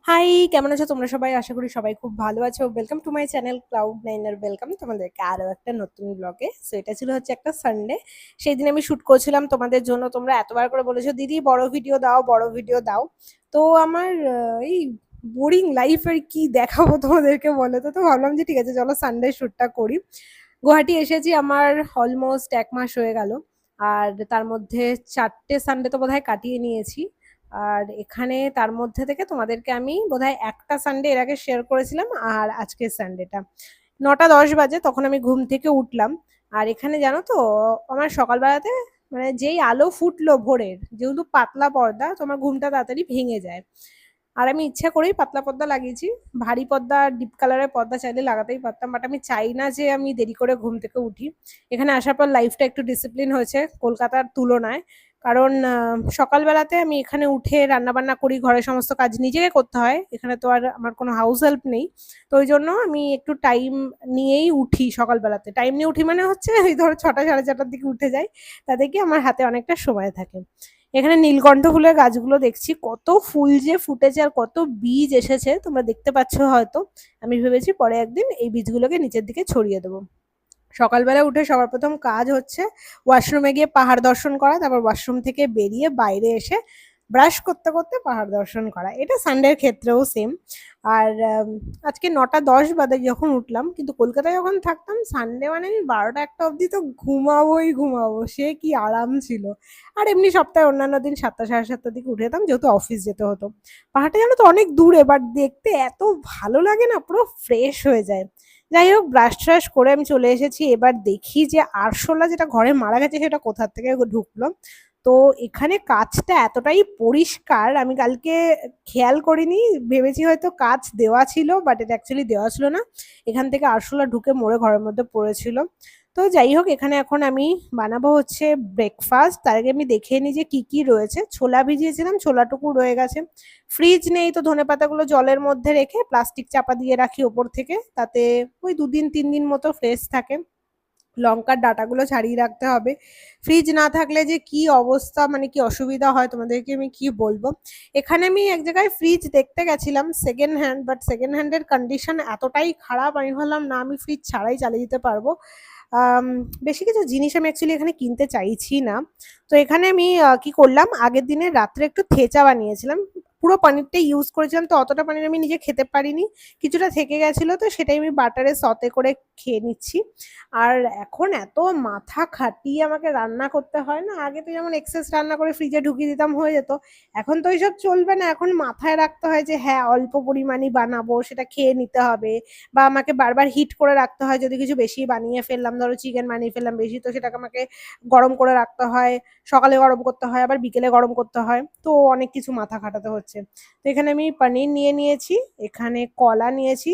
High, কেমন আছো তোমরা সবাই? আশা করি সবাই খুব ভালো আছো। Welcome to my channel Cloud9 আর ওয়েলকাম তোমাদেরকে আরো একটা নতুন ব্লগে। সো এটা ছিল হচ্ছে একটা সানডে। সেই দিন আমি শুট করছিলাম তোমাদের জন্য। তোমরা এতবার করে বলেছো দিদি বড় ভিডিও দাও, বড় ভিডিও দাও। তো আমার এই বোরিং লাইফ আর কি দেখাবো তোমাদেরকে বলে। তো ভাবলাম যে ঠিক আছে চলো সানডে শুটটা করি। গুয়াহাটি এসেছি আমার অলমোস্ট 1 মাস হয়ে গেল। আর তার মধ্যে 4টে সানডে তো বোধহয় কাটিয়ে নিয়েছি। আর এখানে তার মধ্যে থেকে তোমাদেরকে আমি বোধহয় একটা সানডে এর আগে শেয়ার করেছিলাম, আর আজকের সানডেটা 9টা 10 বাজে তখন আমি ঘুম থেকে উঠলাম। আর এখানে জানো তো আমার সকালবেলাতে মানে যেই আলো ফুটলো ভোরের, যেহেতু পাতলা পর্দা তোমার ঘুমটা তাড়াতাড়ি ভেঙে যায়। আর আমি ইচ্ছা করেই পাতলা পর্দা লাগিয়েছি। ভারী পর্দা ডিপ কালারের পর্দা চাইলে লাগাতেই পারতাম, বাট আমি চাই না যে আমি দেরি করে ঘুম থেকে উঠি। এখানে আসার পর লাইফটা একটু ডিসিপ্লিন হয়েছে কলকাতার তুলনায়। কারণ সকালবেলাতে আমি এখানে উঠে রান্না বান্না করি, ঘরের সমস্ত কাজ নিজেকে করতে হয়, এখানে তো আর আমার কোনো হাউস হেল্প নেই। তো ওই জন্য আমি একটু টাইম নিয়েই উঠি সকালবেলাতে। টাইম নিয়ে উঠি মানে হচ্ছে ওই ধরো 6টা 4:30টার দিকে উঠে যাই, তাতে কি আমার হাতে অনেকটা সময় থাকে। এখানে নীলকণ্ঠ ফুলের গাছগুলো দেখছি, কত ফুল যে ফুটেছে আর কত বীজ এসেছে তোমরা দেখতে পাচ্ছ হয়তো। আমি ভেবেছি পরে একদিন এই বীজগুলোকে নিচের দিকে ছড়িয়ে দেবো। সকালবেলা উঠে সবার প্রথম কাজ হচ্ছে ওয়াশরুমে গিয়ে পাহাড় দর্শন করা, তারপর ওয়াশরুম থেকে বেরিয়ে বাইরে এসে ব্রাশ করতে করতে পাহাড় দর্শন করা। এটা সানডের ক্ষেত্রেও সেম। আর আজকে 9টা 10 বাজে যখন উঠলাম, কিন্তু কলকাতায় যখন থাকতাম সানডে মানে আমি 12টা 1টা অবধি তো ঘুমাবোই ঘুমাবো, সে কি আরাম ছিল। আর এমনি সপ্তাহে অন্যান্য দিন 7টা 7:30টার দিকে উঠে যেতাম, যেহেতু অফিস যেতে হতো। পাহাড়টা জানো তো অনেক দূরে, বাট দেখতে এত ভালো লাগে না, পুরো ফ্রেশ হয়ে যায়। যাই হোক, ব্রাশ ট্রাশ করে আমি চলে এসেছি। এবার দেখি যে আরশোলা যেটা ঘরে মারা গেছে সেটা কোথা থেকে ঢুকলো। তো এখানে কাঁচটা এতটাই পরিষ্কার, আমি কালকে খেয়াল করিনি, ভেবেছি হয়তো কাঁচ দেওয়া ছিল, বাট এটা অ্যাকচুয়ালি দেওয়া ছিল না। এখান থেকে আরশোলা ঢুকে মরে ঘরের মধ্যে পড়েছিল। তো যাই হোক, এখানে এখন আমি বানাবো হচ্ছে ব্রেকফাস্ট। তার আগে আমি দেখে নিই যে কি কি রয়েছে। ছোলা ভিজিয়েছিলাম, ছোলাটুকু রয়ে গেছে। ফ্রিজ নেই, তো ধনেপাতাগুলো জলের মধ্যে রেখে প্লাস্টিক চাপা দিয়ে রাখি ওপর থেকে, তাতে ওই 2 দিন 3 দিন মতো ফ্রেশ থাকে। লঙ্কার ডাঁটাগুলো ছাড়িয়ে রাখতে হবে। ফ্রিজ না থাকলে যে কি অবস্থা, মানে কি অসুবিধা হয় তোমাদেরকে আমি কি বলবো। এখানে আমি এক জায়গায় ফ্রিজ দেখতে গেছিলাম সেকেন্ড হ্যান্ড, বাট সেকেন্ড হ্যান্ডের কন্ডিশন এতটাই খারাপ, আমি ভাবলাম না আমি ফ্রিজ ছাড়াই চালিয়ে দিতে পারবো। আম, বেশি কিছু জিনিস আমি অ্যাকচুয়ালি এখানে কিনতে চাইছি না। তো এখানে আমি কি করলাম, আগের দিনে রাত্রে একটু থেচা বানিয়েছিলাম। পুরো পনিরটা ইউজ করেছিলাম, তো অতটা পনির আমি নিজে খেতে পারিনি, কিছুটা থেকে গেছিলো, তো সেটাই আমি বাটারে সতে করে খেয়ে নিচ্ছি। আর এখন এত মাথা খাটিয়ে আমাকে রান্না করতে হয় না, আগে তো যেমন এক্সেস রান্না করে ফ্রিজে ঢুকিয়ে দিতাম হয়ে যেত। এখন তো এইসব চলবে না, এখন মাথায় রাখতে হয় যে হ্যাঁ অল্প পরিমাণই বানাবো, সেটা খেয়ে নিতে হবে। বা আমাকে বারবার হিট করে রাখতে হয়, যদি কিছু বেশি বানিয়ে ফেললাম, ধরো চিকেন বানিয়ে ফেললাম বেশি, তো সেটাকে আমাকে গরম করে রাখতে হয়। সকালে গরম করতে হয়, আবার বিকেলে গরম করতে হয়, তো অনেক কিছু মাথা খাটাতে হচ্ছে। তো এখানে আমি পনির নিয়ে নিয়েছি, এখানে কলা নিয়েছি।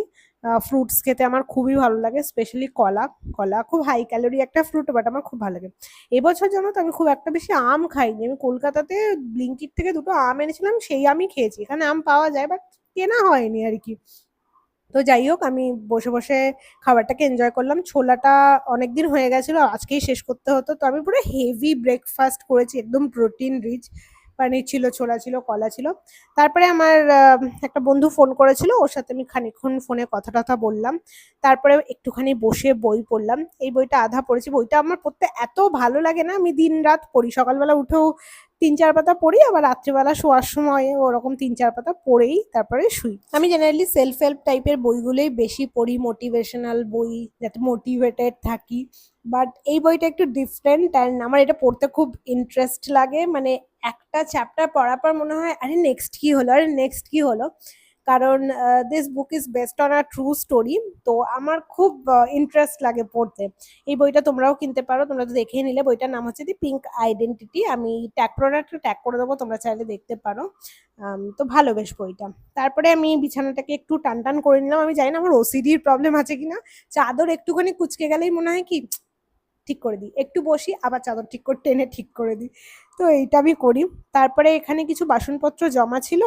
ফ্রুটস খেতে আমার খুবই ভালো লাগে, স্পেশালি কলা। কলা খুব হাই ক্যালোরি একটা ফ্রুট, বাট আমার খুব ভালো লাগে। এবছর জানো তো আমি খুব একটা বেশি আম খাইনি। আমি কলকাতাতে ব্লিঙ্কিট থেকে 2টো আম এনেছিলাম, সেই আমই খেয়েছি। এখানে আম পাওয়া যায়, বাট কেনা হয়নি আর কি। তো যাই হোক, আমি বসে বসে খাবারটাকে এনজয় করলাম। ছোলাটা অনেকদিন হয়ে গেছিল, আজকেই শেষ করতে হতো, তো আমি পুরো হেভি ব্রেকফাস্ট করেছি, একদম প্রোটিন রিচ। পানির ছিল, ছোলা ছিল, কলা ছিল। তারপরে আমার একটা বন্ধু ফোন করেছিল, ওর সাথে আমি খানিকক্ষণ ফোনে কথা টথা বললাম। তারপরে একটুখানি বসে বই পড়লাম। এই বইটা আধা পড়েছি, বইটা আমার পড়তে এত ভালো লাগে না, আমি দিন রাত পড়ি, সকালবেলা উঠেও 3 4 পাতা পড়ি, আবার রাত্রিবেলা শোয়ার সময় ওরকম 3 4 পাতা পড়েই তারপরে শুই। আমি জেনারেলি সেলফ হেল্প টাইপের বইগুলোই বেশি পড়ি, মোটিভেশনাল বই, যাতে মোটিভেটেড থাকি। বাট এই বইটা একটু ডিফারেন্ট, অ্যান্ড আমার এটা পড়তে খুব ইন্টারেস্ট লাগে। মানে একটা চ্যাপ্টার পড়ার পর মনে হয় আরে নেক্সট কি হলো, আরে নেক্সট কি হলো। কারণ this book is based on a true story. তো আমার খুব ইন্টারেস্ট লাগে পড়তে। এই বইটা তোমরাও কিনতে পারো, তোমরা তো দেখেই নিলে। বইটার নাম হচ্ছে দি পিঙ্ক আইডেন্টিটি। আমি ট্যাগ প্রোডাক্টটা ট্যাগ করে দেবো, তোমরা চাইলে দেখতে পারো। তো ভালো বেশ বইটা। তারপরে আমি বিছানাটাকে একটু টান টান করে নিলাম। আমি জানি না আমার ওসিডির প্রবলেম আছে কিনা, চাদর একটুখানি কুচকে গেলেই মনে হয় কি ঠিক করে দিই, একটু বসি আবার চাদর ঠিক করে টেনে ঠিক করে দিই। তো এইটা আমি করি। তারপরে এখানে কিছু বাসনপত্র জমা ছিল,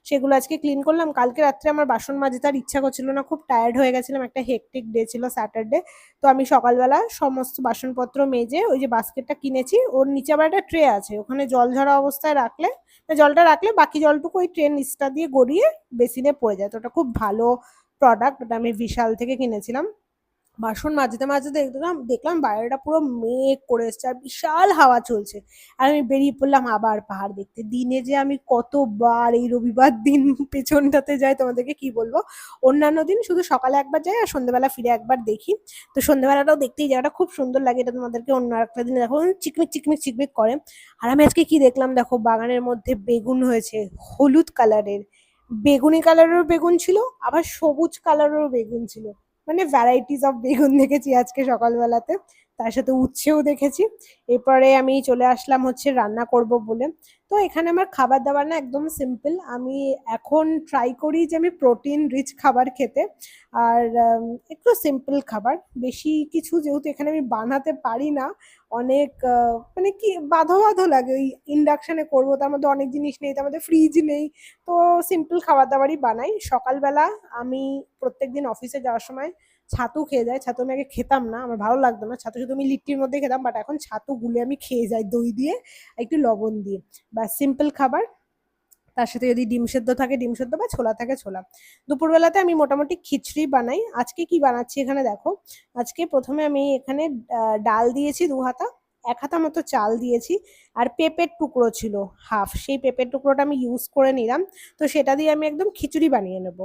সেগুলো আজকে ক্লিন করলাম। কালকে রাত্রে আমার বাসন মাজতে আর ইচ্ছা করছিল না, খুব টায়ার্ড হয়ে গেছিলাম, একটা হেকটিক ডে ছিল স্যাটারডে। তো আমি সকালবেলা সমস্ত বাসনপত্র মেজে ওই যে বাস্কেটটা কিনেছি, ওর নিচে আবার একটা ট্রে আছে, ওখানে জল ঝরা অবস্থায় রাখলে জলটা রাখলে বাকি জলটুকু ওই ট্রেন নিচটা দিয়ে গড়িয়ে বেসিনে পড়ে যায়। তো ওটা খুব ভালো প্রোডাক্ট, ওটা আমি বিশাল থেকে কিনেছিলাম। বাসন মাজতে মাজতে দেখলাম দেখলাম বাইরেটা পুরো মেঘ করে এসছে আর বিশাল হাওয়া চলছে। আর আমি বেরিয়ে পড়লাম আবার পাহাড় দেখতে। দিনে যে আমি কতবার এই রবিবার দিন পেছনটাতে যাই তোমাদেরকে কি বলবো। অন্যান্য দিন শুধু সকালে একবার যাই আর সন্ধ্যেবেলা ফিরে একবার দেখি। তো সন্ধ্যেবেলাটাও দেখতেই জায়গাটা খুব সুন্দর লাগে, এটা তোমাদেরকে অন্য একটা দিন দেখো, চিকমিক চিকমিক চিকমিক করে। আর আমি আজকে কি দেখলাম দেখো, বাগানের মধ্যে বেগুন হয়েছে হলুদ কালারের, বেগুনি কালারেরও বেগুন ছিল, আবার সবুজ কালারেরও বেগুন ছিল। মানে ভ্যারাইটিস অফ বেগুন দেখেছি আজকে সকালবেলাতে। তার সাথে উচ্ছেও দেখেছি। এরপরে আমি চলে আসলাম হচ্ছে রান্না করব বলে। তো এখানে আমার খাবার দাবার না একদম সিম্পল। আমি এখন ট্রাই করি যে আমি প্রোটিন রিচ খাবার খেতে। আর একটু সিম্পল খাবার, বেশি কিছু যেহেতু এখানে আমি বানাতে পারি না, অনেক মানে কি বাধো বাধো লাগে। ওই ইন্ডাকশনে করবো, তার মধ্যে অনেক জিনিস নেই, তার মধ্যে ফ্রিজ নেই। তো সিম্পল খাবার দাবারই বানাই সকালবেলা। আমি প্রত্যেকদিন অফিসে যাওয়ার সময় ছাতু খেয়ে যাই। ছাতু আমি আগে খেতাম না, আমার ভালো লাগতো না ছাতু, শুধু আমি লিট্টির মধ্যে খেতাম, বাট এখন ছাতু গুলে আমি খেয়ে যাই দই দিয়ে একটু লবণ দিয়ে। বা সিম্পল খাবার, তার সাথে যদি ডিম সেদ্ধ থাকে ডিম সেদ্ধ, বা ছোলা থাকে ছোলা। দুপুরবেলাতে আমি মোটামুটি খিচড়ি বানাই। আজকে কি বানাচ্ছি এখানে দেখো। আজকে প্রথমে আমি এখানে ডাল দিয়েছি 2 হাতা, 1 হাতা মতো চাল দিয়েছি। আর পেঁপের টুকরো ছিল হাফ, সেই পেঁপের টুকরোটা আমি ইউজ করে নিলাম। তো সেটা দিয়ে আমি একদম খিচুড়ি বানিয়ে নেব।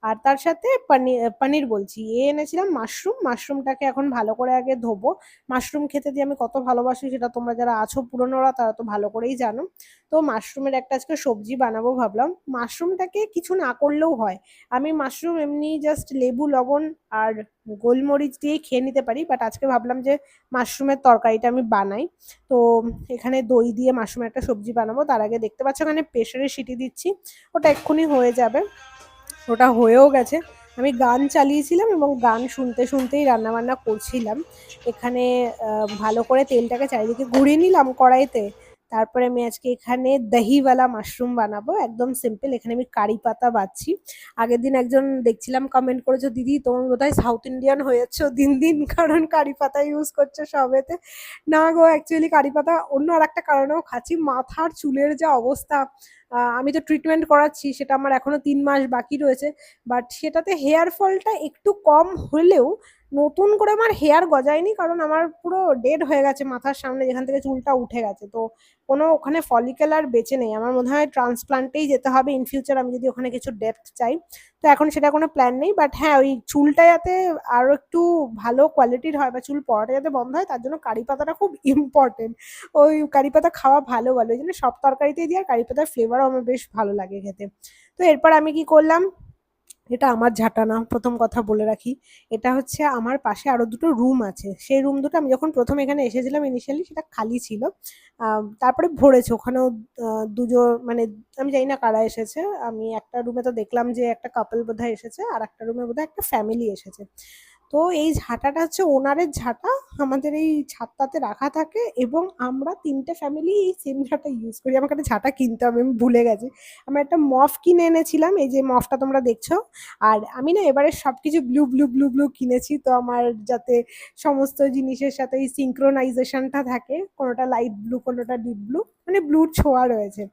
আর তার সাথে পনির, পনির বলছি এনেছিলাম মাশরুম। মাশরুমটাকে এখন ভালো করে আগে ধোবো। মাশরুম খেতে দিয়ে আমি কত ভালোবাসি সেটা তোমরা যারা আছো পুরনোরা তারা তো ভালো করেই জানো। তো মাশরুমের একটা আজকে সবজি বানাবো ভাবলাম। মাশরুমটাকে কিছু না করলেও হয়। আমি মাশরুম এমনি জাস্ট লেবু লবণ আর গোলমরিচ দিয়ে খেয়ে নিতে পারি, বাট আজকে ভাবলাম যে মাশরুমের তরকারিটা আমি বানাই। তো এখানে দই দিয়ে মাশরুমের একটা সবজি বানাবো। তার আগে দেখতে পাচ্ছ এখানে প্রেসারে সিটি দিচ্ছি, ওটা এক্ষুনি হয়ে যাবে। ওটা হয়েও গেছে। আমি গান চালিয়েছিলাম এবং গান শুনতে শুনতেই রান্না বান্না করছিলাম। এখানে ভালো করে তেলটাকে চারিদিকে ঘুরিয়ে নিলাম কড়াইতে। তারপরে আমি আজকে এখানে দহিওয়ালা মাশরুম বানাবো, একদম সিম্পল। এখানে আমি কারি পাতা বাচ্ছি। আগের দিন একজন দেখছিলাম কমেন্ট করেছো, দিদি তোমার বোধহয় সাউথ ইন্ডিয়ান হয়ে যাচ্ছ দিন দিন, কারণ কারি পাতা ইউজ করছো সবেতে। না গো, অ্যাকচুয়ালি কারি পাতা অন্য আর একটা কারণেও খাচ্ছি, মাথার চুলের যা অবস্থা। আমি তো ট্রিটমেন্ট করাচ্ছি, সেটা আমার এখনো 3 মাস বাকি রয়েছে। বাট সেটাতে হেয়ার ফলটা একটু কম হলেও নতুন করে আমার হেয়ার গজায়নি, কারণ আমার পুরো ডেড হয়ে গেছে মাথার সামনে যেখান থেকে চুলটা উঠে গেছে। তো কোনো ওখানে ফলিকেল আর বেঁচে নেই, আমার মনে হয় ট্রান্সপ্লান্টেই যেতে হবে ইন ফিউচার, আমি যদি ওখানে কিছু ডেপথ চাই। তো এখন সেটা কোনো প্ল্যান নেই, বাট হ্যাঁ ওই চুলটা যাতে আরো একটু ভালো কোয়ালিটির হয় বা চুল পড়াটা যাতে বন্ধ হয়, তার জন্য কারি পাতাটা খুব ইম্পর্টেন্ট। ওই কারি পাতা খাওয়া ভালো বলে, ওই জন্য সব তরকারিতেই দিই, আর কারি পাতার ফ্লেভারও আমার বেশ ভালো লাগে খেতে। তো এরপর আমি কি করলাম, এটা আমার ঝাঁটা না, প্রথম কথা বলে রাখি। এটা হচ্ছে আমার পাশে আরো দুটো রুম আছে, সেই রুম দুটো আমি যখন প্রথম এখানে এসেছিলাম ইনিশিয়ালি সেটা খালি ছিল। তারপরে ভরেছে ওখানেও। দুজন মানে আমি জানি না কারা এসেছে। আমি একটা রুমে তো দেখলাম যে একটা কাপল বোধহয় এসেছে, আর একটা রুমে বোধহয় একটা ফ্যামিলি এসেছে। তো এই ঝাঁটাটা হচ্ছে ওনারের ঝাঁটা, আমাদের এই ছাদটাতে রাখা থাকে, এবং আমরা 3টে ফ্যামিলি এই সেম ঝাঁটা ইউজ করি। আমাকে একটা ঝাঁটা কিনতে হবে, আমি ভুলে গেছি। আমি একটা মফ কিনে এনেছিলাম, এই যে মফটা তোমরা দেখছো। আর আমি না এবারে সবকিছু ব্লু ব্লু ব্লু ব্লু কিনেছি, তো আমার যাতে সমস্ত জিনিসের সাথে এই সিঙ্ক্রোনাইজেশনটা থাকে, কোনোটা লাইট ব্লু কোনোটা ডিপ ব্লু, মানে ব্লুর ছোঁয়া রয়েছে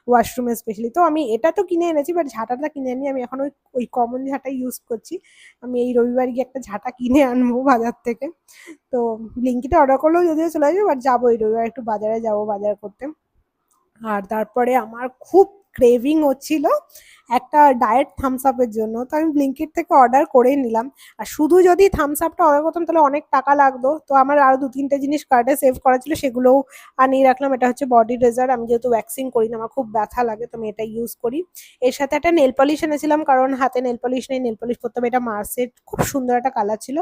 ওয়াশরুমে স্পেশালি। তো আমি এটা তো কিনে এনেছি, বাট ঝাঁটাটা কিনে আনি আমি এখন ওই ওই কমন ঝাঁটা ইউজ করছি। আমি এই রবিবার গিয়ে একটা ঝাঁটা কিনে আনবো বাজার থেকে। তো ব্লিঙ্কিটে অর্ডার করলেও যদিও চলে আসবে, বাট যাবো এই রবিবার একটু বাজারে যাবো বাজার করতে। আর তারপরে আমার খুব ক্রেভিং হচ্ছিল একটা ডায়েট থামস আপের জন্য, তো আমি ব্লিঙ্কিট থেকে অর্ডার করে নিলাম। আর শুধু যদি থামস আপটা অর্ডার করতাম তাহলে অনেক টাকা লাগতো, তো আমার আরো 2-3টে জিনিস কার্টে সেভ করা ছিল, সেগুলোও আনিয়ে রাখলাম। এটা হচ্ছে বডি রেজার, আমি যেহেতু ওয়্যাক্সিং করি না, আমার খুব ব্যথা লাগে, তো আমি এটা ইউজ করি। এর সাথে একটা নেল পলিশ এনেছিলাম, কারণ হাতে নেল পলিশ নেই, নেল পলিশ করতে হবে, এটা মার্সের খুব সুন্দর একটা কালার ছিল।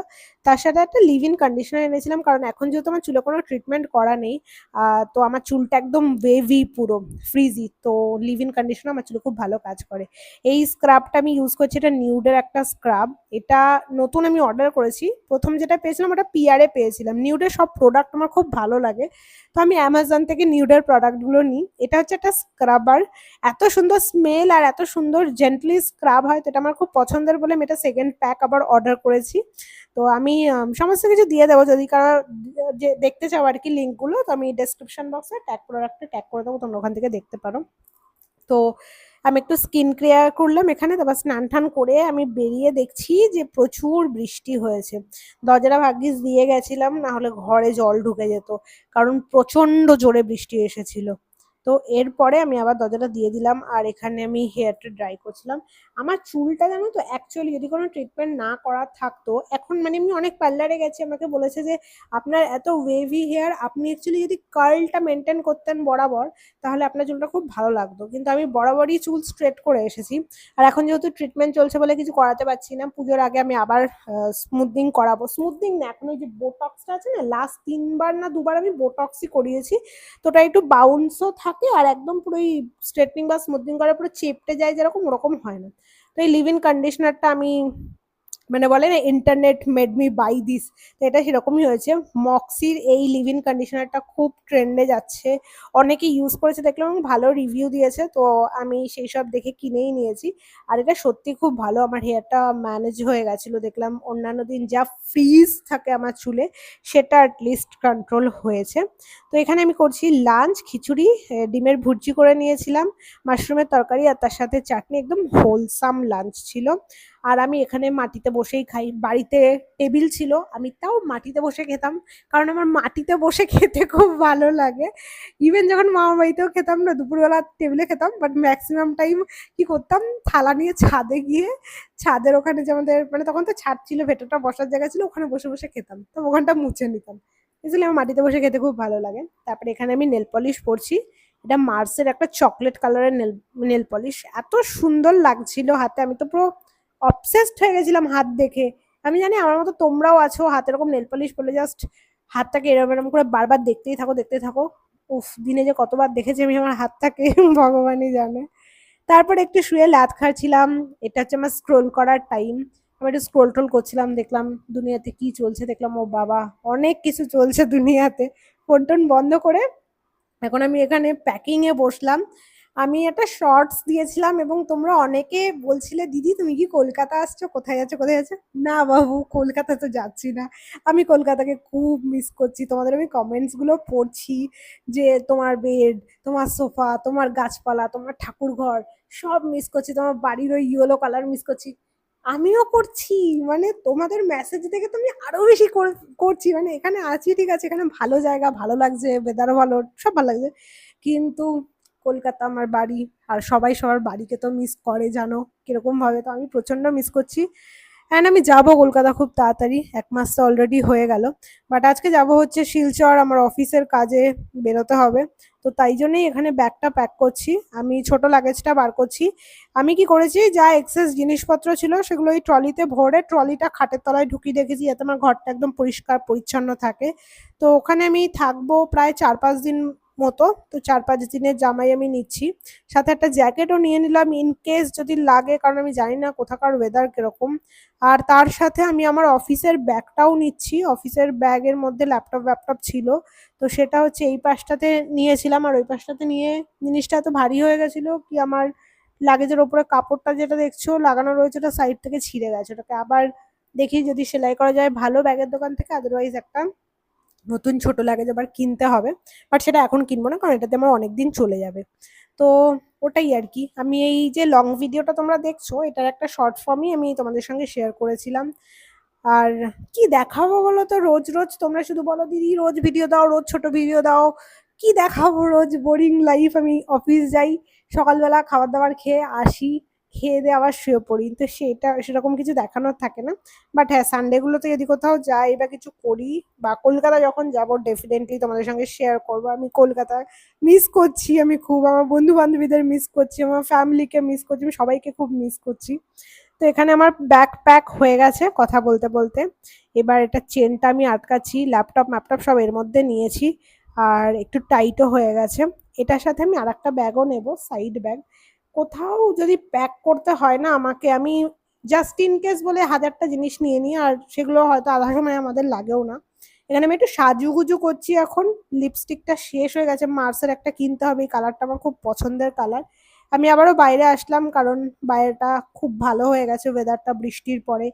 তার সাথে একটা লিভ ইন কন্ডিশনার এনেছিলাম, কারণ এখন যেহেতু আমার চুলে কোনো ট্রিটমেন্ট করা নেই, তো আমার চুলটা একদম ওয়েভি পুরো ফ্রিজি, তো লিভ ইন কন্ডিশনার আমার চুলে খুব ভালো কাজ করে। এই স্ক্রাবটা আমি ইউজ করছি, এটা নিউডের একটা স্ক্রাব। এটা নতুন আমি অর্ডার করেছি, প্রথম যেটা পেয়েছিলাম ওটা পিআরে পেয়েছিলাম। নিউডের সব প্রোডাক্ট আমার খুব ভালো লাগে, তো আমি অ্যামাজন থেকে নিউডের প্রোডাক্টগুলো নিই। এটা হচ্ছে একটা স্ক্রাবার, এত সুন্দর স্মেল আর এত সুন্দর জেন্টলি স্ক্রাব হয়, তো এটা আমার খুব পছন্দের বলে আমি এটা সেকেন্ড প্যাক আবার অর্ডার করেছি। তো আমি সমস্ত কিছু দিয়ে দেবো, যদি কারো যে দেখতে চাও আর কি লিঙ্কগুলো, তো আমি ডেসক্রিপশন বক্সে ট্যাগ প্রোডাক্টে ট্যাগ করে দেবো, তোমরা ওখান থেকে দেখতে পারো। তো আমি একটু স্কিন কেয়ার করলাম এখানে, তারপর স্নান টান করে আমি বেরিয়ে দেখছি যে প্রচুর বৃষ্টি হয়েছে। দরজাটা ভাগ্যিস দিয়ে গেছিলাম, না হলে ঘরে জল ঢুকে যেত, কারণ প্রচন্ড জোরে বৃষ্টি এসেছিল। তো এরপরে আমি আবার দরজাটা দিয়ে দিলাম, আর এখানে আমি হেয়ারটা ড্রাই করছিলাম। আমার চুলটা জানো তো, অ্যাকচুয়ালি যদি কোনো ট্রিটমেন্ট না করা থাকতো, এখন মানে আমি অনেক পার্লারে গেছি, আমাকে বলেছে যে আপনার এত ওয়েভি হেয়ার, আপনি অ্যাকচুয়ালি যদি কার্লটা মেনটেন করতেন বরাবর, তাহলে আপনার চুলটা খুব ভালো লাগতো। কিন্তু আমি বরাবরই চুল স্ট্রেট করে এসেছি। আর এখন যেহেতু ট্রিটমেন্ট চলছে বলে কিছু করাতে পারছি না, পুজোর আগে আমি আবার স্মুথনিং করাবো। স্মুথনিং না, এখন ওই যে বোটক্সটা আছে না, লাস্ট 3বার না 2বার আমি বোটক্সই করিয়েছি। তো ওটা একটু বাউন্সও থাকে, আর একদম পুরো স্ট্রেটনিং বা স্মুথনিং করার পুরো চেপটে যায় যেরকম, ওরকম হয় না। তো এই লিভ ইন কন্ডিশনারটা আমি, মানে বলে না internet made me by this, তো এটা সেরকমই হয়েছে। মক্সির এই লিভ ইন কন্ডিশনারটা খুব ট্রেন্ডে যাচ্ছে, অনেকে ইউজ করেছে দেখলাম, ভালো রিভিউ দিয়েছে, তো আমি সেই সব দেখে কিনেই নিয়েছি। আর এটা সত্যি খুব ভালো, আমার হেয়ারটা ম্যানেজ হয়ে গেছিলো দেখলাম, অন্যান্য দিন যা ফ্রিজ থাকে আমার চুলে সেটা অ্যাটলিস্ট কন্ট্রোল হয়েছে। তো এখানে আমি করছি লাঞ্চ, খিচুড়ি, ডিমের ভুর্জি করে নিয়েছিলাম, মাশরুমের তরকারি, আর তার সাথে চাটনি, একদম হোলসাম লাঞ্চ ছিল। আর আমি এখানে মাটিতে বসেই খাই, বাড়িতে টেবিল ছিল, আমি তাও মাটিতে বসে খেতাম, কারণ আমার মাটিতে বসে খেতে খুব ভালো লাগে। ইভেন যখন মামার বাড়িতেও খেতাম না, দুপুরবেলা টেবিলে খেতাম, বাট ম্যাক্সিমাম টাইম কি করতাম, থালা নিয়ে ছাদে গিয়ে, ছাদের ওখানে যে আমাদের মানে তখন তো ছাদ ছিল, ভেতরটা বসার জায়গা ছিল, ওখানে বসে বসে খেতাম, তো ওখানটা মুছে নিতাম। বুঝলি, আমার মাটিতে বসে খেতে খুব ভালো লাগে। তারপরে এখানে আমি নেল পলিশ পরছি, এটা মার্সের একটা চকলেট কালারের নেল নেল পলিশ, এত সুন্দর লাগছিল হাতে, আমি তো পুরো অবসেসড হয়ে গেছিলাম হাত দেখে। আমি জানি আমার মতো তোমরাও আছো, হাতে এরকম নেল পলিশ পরলে জাস্ট হাতটাকে এরকম এরকম করে বারবার দেখতেই থাকো দেখতে থাকো। উফ, দিনে যে কতবার দেখেছি আমি আমার হাতটাকে ভগবানই জানে। তারপর একটু শুয়ে লাত খাচ্ছিলাম, এটা হচ্ছে আমার স্ক্রোল করার টাইম। আমি একটু স্ক্রোল টোল করছিলাম, দেখলাম দুনিয়াতে কি চলছে, দেখলাম ও বাবা, অনেক কিছু চলছে দুনিয়াতে। ফোন টোন বন্ধ করে এখন আমি এখানে প্যাকিং এ বসলাম। আমি একটা শর্টস দিয়েছিলাম এবং তোমরা অনেকে বলছিলে, দিদি তুমি কি কলকাতা আসছো, কোথায় যাচ্ছ কোথায় যাচ্ছ। না বাবু, কলকাতা তো যাচ্ছি না, আমি কলকাতাকে খুব মিস করছি। তোমাদের আমি কমেন্টস গুলো পড়ছি যে তোমার বেড, তোমার সোফা, তোমার গাছপালা, তোমার ঠাকুর ঘর সব মিস করছি, তোমার বাড়ির ওই ইয়েলো কালার মিস করছি। আমিও করছি, মানে তোমাদের মেসেজ দেখে তো আমি আরো বেশি করছি, মানে এখানে আছি ঠিক আছে, এখানে ভালো জায়গা, ভালো লাগছে, ওয়েদারও ভালো, সব ভালো লাগছে, কিন্তু কলকাতা আমার বাড়ি, আর সবাই সবার বাড়িকে তো মিস করে জানো কিরকম ভাবে, তো আমি প্রচন্ড মিস করছি। অ্যান্ড আমি যাবো কলকাতা খুব তাড়াতাড়ি, 1 মাস তো অলরেডি হয়ে গেল, বাট আজকে যাব হচ্ছে শিলচর, আমার অফিসের কাজে বেরোতে হবে। তো তাই জন্যই এখানে ব্যাগটা প্যাক করছি, আমি ছোট লাগেজটা বার করছি। আমি কি করেছি, যা এক্সেস জিনিসপত্র ছিল সেগুলো ওই ট্রলিতে ভরে ট্রলিটা খাটের তলায় ঢুকিয়ে রেখেছি, যাতে আমার ঘরটা একদম পরিষ্কার পরিচ্ছন্ন থাকে। তো ওখানে আমি থাকবো প্রায় 4-5 দিন মতো, তো 4-5 দিনের জামাই আমি নিচ্ছি, সাথে একটা জ্যাকেটও নিয়ে নিলাম ইন কেস যদি লাগে, কারণ আমি জানি না কোথাকার ওয়েদার কিরকম। আর তার সাথে আমি আমার অফিসের ব্যাগটাও নিচ্ছি, অফিসের ব্যাগের মধ্যে ল্যাপটপ ল্যাপটপ ছিল, তো সেটা হচ্ছে এই পাশটাতে নিয়েছিলাম, আর ওই পাশটাতে নিয়ে জিনিসটা এত ভারী হয়ে গেছিল কি, আমার লাগেজের ওপরে কাপড়টা যেটা দেখছো লাগানো রয়েছে ওটা সাইড থেকে ছিঁড়ে গেছে, ওটাকে আবার দেখি যদি সেলাই করা যায় ভালো ব্যাগের দোকান থেকে, আদারওয়াইজ একটা নতুন ছোট লাগেজ আবার কিনতে হবে। বাট সেটা এখন কিনবো না, কারণ এটাতে আমার অনেকদিন চলে যাবে। তো ওটাই আর কি, আমি এই যে লং ভিডিওটা তোমরা দেখছো, এটার একটা শর্ট ফর্মই আমি তোমাদের সঙ্গে শেয়ার করেছিলাম। আর কি দেখাবো বলো তো, রোজ রোজ তোমরা শুধু বলো দিদি রোজ ভিডিও দাও, রোজ ছোট ভিডিও দাও, কি দেখাবো, রোজ বোরিং লাইফ। আমি অফিস যাই, সকালবেলা খাবার দাবার খেয়ে আসি, খেয়ে দিয়ে আবার শুয়ে পড়ি, তো সেটা সেরকম কিছু দেখানোর থাকে না। বাট হ্যাঁ, সানডে গুলোতে যদি কোথাও যাই বা কিছু করি, বা কলকাতা যখন যাব ডেফিনেটলি তোমাদের সঙ্গে শেয়ার করবো। আমি কলকাতা মিস করছি, আমি খুব আমার বন্ধু বান্ধবীদের মিস করছি, আমার ফ্যামিলিকে মিস করছি, আমি সবাইকে খুব মিস করছি। তো এখানে আমার ব্যাগ প্যাক হয়ে গেছে কথা বলতে বলতে, এবার এটা চেনটা আমি আটকাচ্ছি, ল্যাপটপ ম্যাপটপ সব এর মধ্যে নিয়েছি, আর একটু টাইটও হয়ে গেছে। এটার সাথে আমি আর একটা ব্যাগও নেব, সাইড ব্যাগ। কোথাও যদি প্যাক করতে হয় না আমাকে, আমি জাস্ট ইন কেস বলে 1000টা জিনিস নিয়ে নিই, আর সেগুলো হয়তো আধা সময় আমাদের লাগেও না। এখানে আমি একটু সাজুগুজু করছি এখন, লিপস্টিকটা শেষ হয়ে গেছে, মার্সের একটা কিনতে হবে, এই কালারটা আমার খুব পছন্দের কালার। আমি আবারও বাইরে আসলাম, কারণ বাইরেটা খুব ভালো হয়ে গেছে ওয়েদারটা বৃষ্টির পরে।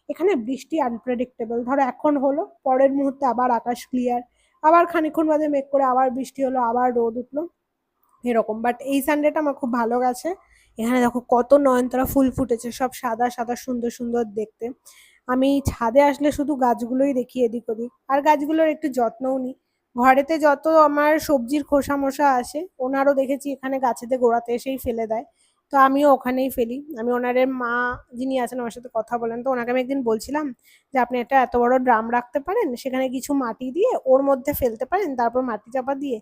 এখানে বৃষ্টি আনপ্রেডিক্টেবল, ধরো এখন হলো, পরের মুহূর্তে আবার আকাশ ক্লিয়ার, আবার খানিক্ষণ বাদে মেঘ করে আবার বৃষ্টি হলো, আবার রোদ উঠলো, এরকম। বাট এই সানডেটা আমার খুব ভালো গেছে। এখানে দেখো কত নয়নতারা ফুল ফুটেছে, সব সাদা সাদা সুন্দর সুন্দর দেখতে। আমি ছাদে আসলে শুধু গাছগুলোই দেখি এদিক ওদিক, আর গাছগুলোর একটু যত্নও নিই। ঘরেতে যত আমার সবজির খোসা মোসা আসে, ওনারও দেখেছি এখানে গাছেতে গোড়াতে এসেই ফেলে দেয়। তো আমিও ওখানেই ফেলি। আমি ওনারের মা যিনি আছেন আমার সাথে কথা বলেন, তো ওনাকে আমি একদিন বলছিলাম যে আপনি একটা এত বড় ড্রাম রাখতে পারেন, সেখানে কিছু মাটি দিয়ে ওর মধ্যে ফেলতে পারেন, তারপর মাটি চাপা দিয়ে।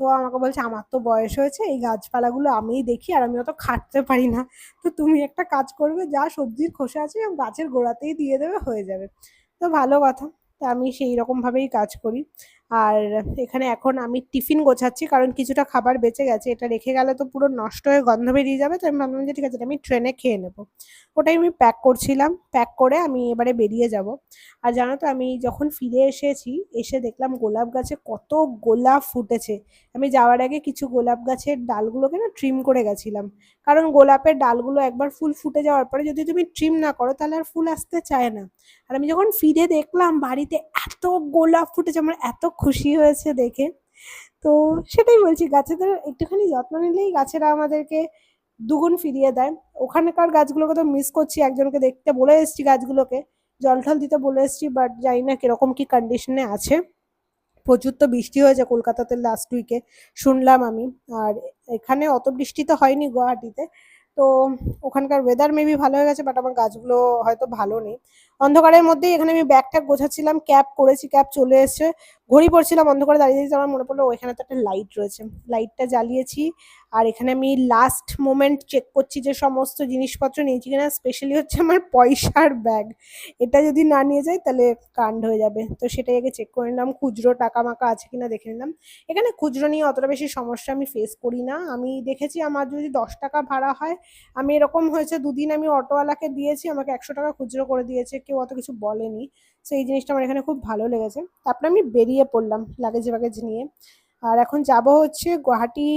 তো আমাকে বলছে আমার তো বয়স হয়েছে, এই গাছপালাগুলো আমিই দেখি আর আমি অত খাটতে পারি না। তো তুমি একটা কাজ করবে, যা সবজির খোসা আছে গাছের গোড়াতেই দিয়ে দেবে, হয়ে যাবে। তো ভালো কথা। তা আমি সেই রকম ভাবেই কাজ করি। আর এখানে এখন আমি টিফিন গোছাচ্ছি, কারণ কিছুটা খাবার বেঁচে গেছে, এটা রেখে গেলে তো পুরো নষ্ট হয়ে গন্ধ বেরিয়ে যাবে। তো আমি ভাবলাম যে ঠিক আছে, এটা আমি ট্রেনে খেয়ে নেবো। ওটাই আমি প্যাক করছিলাম, প্যাক করে আমি এবারে বেরিয়ে যাব। আর জানো তো, আমি যখন ফিরে এসেছি, এসে দেখলাম গোলাপ গাছে কত গোলাপ ফুটেছে। আমি যাওয়ার আগে কিছু গোলাপ গাছের ডালগুলোকে না ট্রিম করে গেছিলাম, কারণ গোলাপের ডালগুলো একবার ফুল ফুটে যাওয়ার পরে যদি তুমি ট্রিম না করো তাহলে আর ফুল আসতে চায় না। আর আমি যখন ফিরে দেখলাম বাড়িতে এত গোলাপ ফুটেছে, আমার এত খুশি হয়েছে দেখে। তো সেটাই বলছি, গাছেদের একটুখানি যত্ন নিলেই গাছেরা আমাদেরকে দুগুণ ফিরিয়ে দেয়। ওখানকার গাছগুলোকে তো মিস করছি, একজনকে দেখতে বলে এসেছি গাছগুলোকে, জল টল দিতে বলে এসেছি, বাট জানি না কিরকম কি কন্ডিশনে আছে। প্রচুর তো বৃষ্টি হয়েছে কলকাতাতে লাস্ট উইকে, শুনলাম আমি। আর এখানে অত বৃষ্টি তো হয়নি গুয়াহাটিতে। তো ওখানকার ওয়েদার মেবি ভালো হয়ে গেছে, বাট আমার গাছগুলো হয়তো ভালো নেই। অন্ধকারের মধ্যেই এখানে আমি ব্যাগ ট্যাগ গোছাচ্ছিলাম, ক্যাব করেছি, ক্যাব চলে এসছে। ঘড়ি পড়ছিলাম অন্ধকারে দাঁড়িয়ে দিয়েছি, আমার মনে পড়লো ওইখানে তো একটা লাইট রয়েছে, লাইটটা জ্বালিয়েছি। আর এখানে আমি লাস্ট মোমেন্ট চেক করছি যে সমস্ত জিনিসপত্র নিয়েছি কিনা, স্পেশালি হচ্ছে আমার পয়সার ব্যাগ। এটা যদি না নিয়ে যাই তাহলে কাণ্ড হয়ে যাবে। তো সেটাই আগে চেক করে নিলাম, খুচরো টাকা মাকা আছে কিনা দেখে নিলাম। এখানে খুচরো নিয়ে অতটা বেশি সমস্যা আমি ফেস করি না। আমি দেখেছি আমার যদি 10 টাকা ভাড়া হয়, আমি এরকম হয়েছে দুদিন আমি অটোওয়ালাকে দিয়েছি, আমাকে 100 টাকা খুচরো করে দিয়েছে, কেউ অত কিছু বলেনি। তো এই জিনিসটা আমার এখানে খুব ভালো লেগেছে। তারপরে আমি বেরিয়ে পড়লাম লাগেজ বাগেজ নিয়ে। আর এখন যাব হচ্ছে গুয়াহাটি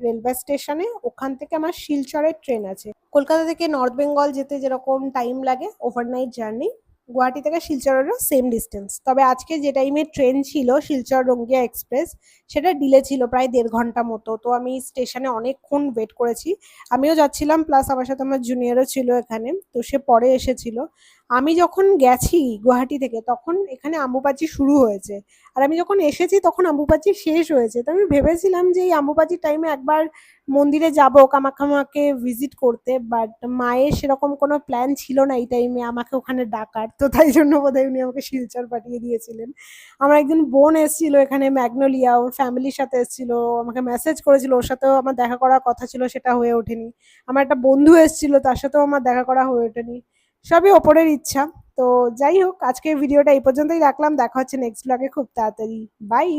রেলওয়ে স্টেশনে, ওখান থেকে আমার শিলচরের ট্রেন আছে। কলকাতা থেকে নর্থ বেঙ্গল যেতে যেরকম টাইম লাগে ওভারনাইট জার্নি, গুয়াহাটি থেকে শিলচরেরও সেম ডিস্টেন্স। তবে আজকে যে টাইমে ট্রেন ছিল শিলচর রঙ্গিয়া এক্সপ্রেস, সেটা ডিলে ছিল প্রায় 1.5 ঘন্টা মতো। তো আমি স্টেশনে অনেকক্ষণ ওয়েট করেছি। আমিও যাচ্ছিলাম, প্লাস আমার সাথে আমার জুনিয়রও ছিল এখানে, তো সে পরে এসেছিল। আমি যখন গেছি গুয়াহাটি থেকে তখন এখানে আম্বুবাচি শুরু হয়েছে, আর আমি যখন এসেছি তখন আম্বুবাচি শেষ হয়েছে। তো আমি ভেবেছিলাম যে এই আম্বুবাচির টাইমে একবার মন্দিরে যাব কামাখ্যা মাকে ভিজিট করতে, বাট মায়ের সেরকম কোনো প্ল্যান ছিল না এই টাইমে আমাকে ওখানে ডাকার, তো তাই জন্য বোধহয় উনি আমাকে শিলচর পাঠিয়ে দিয়েছিলেন। আমার একজন বোন এসেছিল এখানে, ম্যাগনোলিয়া, ওর ফ্যামিলির সাথে এসেছিল, আমাকে মেসেজ করেছিল, ওর সাথেও আমার দেখা করার কথা ছিল, সেটা হয়ে ওঠেনি। আমার একটা বন্ধু এসেছিল, তার সাথেও আমার দেখা করা হয়ে ওঠেনি। সবই ওপরের ইচ্ছা। তো যাই হোক, আজকের ভিডিওটা এই পর্যন্তই রাখলাম, দেখা হচ্ছে নেক্সট ব্লগে খুব তাড়াতাড়ি। বাই।